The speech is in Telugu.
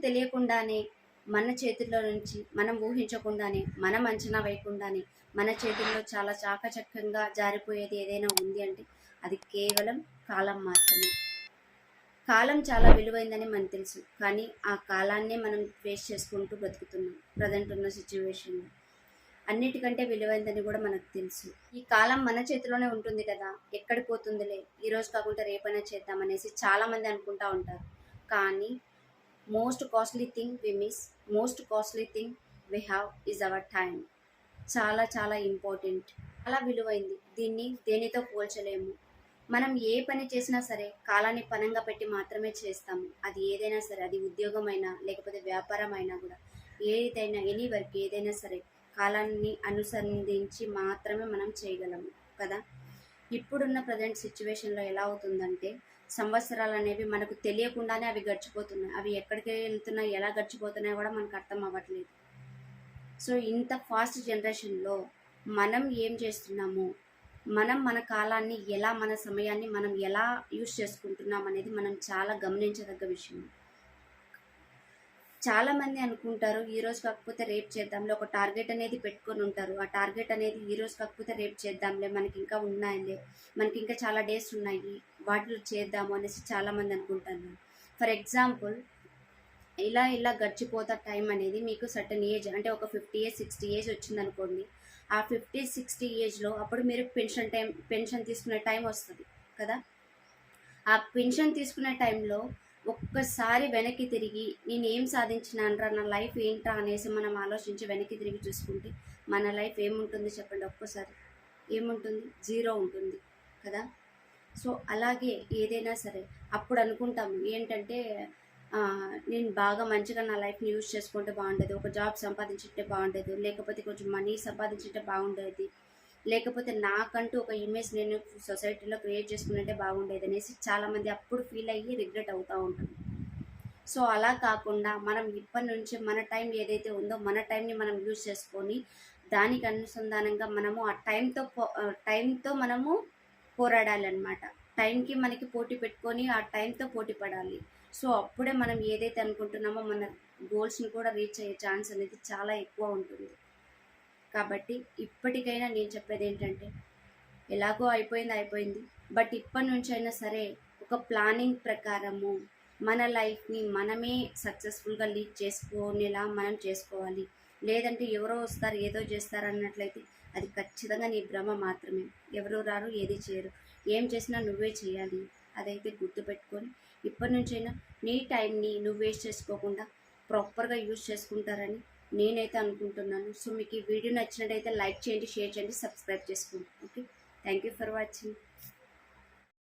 తెలియకుండానే మన చేతుల్లో నుంచి మనం ఊహించకుండానే మనం అంచనా వేయకుండానే మన చేతుల్లో చాలా చాకచక్యంగా జారిపోయేది ఏదైనా ఉంది అంటే అది కేవలం కాలం మాత్రమే. కాలం చాలా విలువైందని మనకు తెలుసు, కానీ ఆ కాలాన్నే మనం వేస్ట్ చేసుకుంటూ బ్రతుకుతున్నాం ప్రజెంట్ ఉన్న సిచ్యువేషన్లో. అన్నిటికంటే విలువైందని కూడా మనకు తెలుసు. ఈ కాలం మన చేతిలోనే ఉంటుంది కదా, ఎక్కడికి పోతుందిలే, ఈరోజు కాకుండా రేపైనా చేద్దామనేసి చాలామంది అనుకుంటా ఉంటారు. కానీ most costly thing we miss, most costly thing we have is our time. చాలా చాలా ఇంపార్టెంట్, చాలా విలువైంది. దీన్ని దేనితో పోల్చలేము. మనం ఏ పని చేసినా సరే కాలాన్ని పనంగా పెట్టి మాత్రమే చేస్తాము. అది ఏదైనా సరే, అది ఉద్యోగం అయినా లేకపోతే వ్యాపారం అయినా కూడా, ఏదైనా ఎనీ వర్క్ ఏదైనా సరే కాలాన్ని అనుసంధించి మాత్రమే మనం చేయగలము కదా. ఇప్పుడున్న ప్రజెంట్ సిచ్యువేషన్లో ఎలా అవుతుందంటే సంవత్సరాలు అనేవి మనకు తెలియకుండానే అవి గడిచిపోతున్నాయి. అవి ఎక్కడికి వెళ్తున్నాయి, ఎలా గడిచిపోతున్నాయో కూడా మనకు అర్థం అవ్వట్లేదు. సో ఇంత ఫాస్ట్ జనరేషన్లో మనం ఏం చేస్తున్నాము, మనం మన కాలాన్ని ఎలా, మన సమయాన్ని మనం ఎలా యూజ్ చేసుకుంటున్నాం అనేది మనం చాలా గమనించదగ్గ విషయం. చాలామంది అనుకుంటారు ఈరోజు కాకపోతే రేపు చేద్దాంలే, ఒక టార్గెట్ అనేది పెట్టుకొని ఉంటారు. ఆ టార్గెట్ అనేది ఈరోజు కాకపోతే రేపు చేద్దాంలే, మనకి ఇంకా ఉన్నాయిలే, మనకి ఇంకా చాలా డేస్ ఉన్నాయి, వాటిలో చేద్దాము అనేసి చాలామంది అనుకుంటారు. ఫర్ ఎగ్జాంపుల్, ఇలా ఇలా గడిచిపోతా టైం అనేది మీకు సర్టన్ ఏజ్ అంటే ఒక 50 ఏజ్ 60 ఏజ్ వచ్చిందనుకోండి. ఆ 50-60 ఏజ్లో అప్పుడు మీరు పెన్షన్ తీసుకునే టైం వస్తుంది కదా. ఆ పెన్షన్ తీసుకునే టైంలో ఒక్కసారి వెనక్కి తిరిగి నేను ఏం సాధించినానరా, నా లైఫ్ ఏంట్రా అనేసి మనం ఆలోచించి వెనక్కి తిరిగి చూసుకుంటే మన లైఫ్ ఏముంటుంది చెప్పండి? ఒక్కసారి ఏముంటుంది? జీరో ఉంటుంది కదా. సో అలాగే ఏదైనా సరే అప్పుడు అనుకుంటాము ఏంటంటే నేను బాగా మంచిగా నా లైఫ్ని యూజ్ చేసుకుంటే బాగుండేది, ఒక జాబ్ సంపాదించుంటే బాగుండేది, లేకపోతే కొంచెం మనీ సంపాదించుంటే బాగుండేది, లేకపోతే నాకంటూ ఒక ఇమేజ్ నేను సొసైటీలో క్రియేట్ చేసుకున్నట్టే బాగుండేది అనేసి చాలామంది అప్పుడు ఫీల్ అయ్యి రిగ్రెట్ అవుతూ ఉంటారు. సో అలా కాకుండా మనం ఇప్పటి నుంచి మన టైం ఏదైతే ఉందో మన టైంని మనం యూజ్ చేసుకొని దానికి అనుసంధానంగా మనము ఆ టైంతో మనము పోరాడాలన్నమాట. టైంకి మనకి పోటీ పెట్టుకొని ఆ టైంతో పోటీ పడాలి. సో అప్పుడే మనం ఏదైతే అనుకుంటున్నామో మన గోల్స్ని కూడా రీచ్ అయ్యే ఛాన్స్ అనేది చాలా ఎక్కువ ఉంటుంది. కాబట్టి ఇప్పటికైనా నేను చెప్పేది ఏంటంటే, ఎలాగో అయిపోయింది, బట్ ఇప్పటి నుంచి అయినా సరే ఒక ప్లానింగ్ ప్రకారము మన లైఫ్ని మనమే సక్సెస్ఫుల్గా లీడ్ చేసుకునేలా మనం చేసుకోవాలి. లేదంటే ఎవరో వస్తారు ఏదో చేస్తారు అన్నట్లయితే అది ఖచ్చితంగా నీ భ్రమ మాత్రమే. ఎవరో రారు, ఏది చేయరు. ఏం చేసినా నువ్వే చేయాలి. అదైతే గుర్తుపెట్టుకొని ఇప్పటి నుంచైనా నీ టైంని నువ్వు వేస్ట్ చేసుకోకుండా ప్రాపర్గా యూజ్ చేసుకుంటారని నేనైతే అనుకుంటున్నాను. సో మీకు ఈ వీడియో నచ్చినట్టయితే లైక్ చేయండి, షేర్ చేయండి, సబ్స్క్రైబ్ చేసుకోండి. Okay, thank you for watching.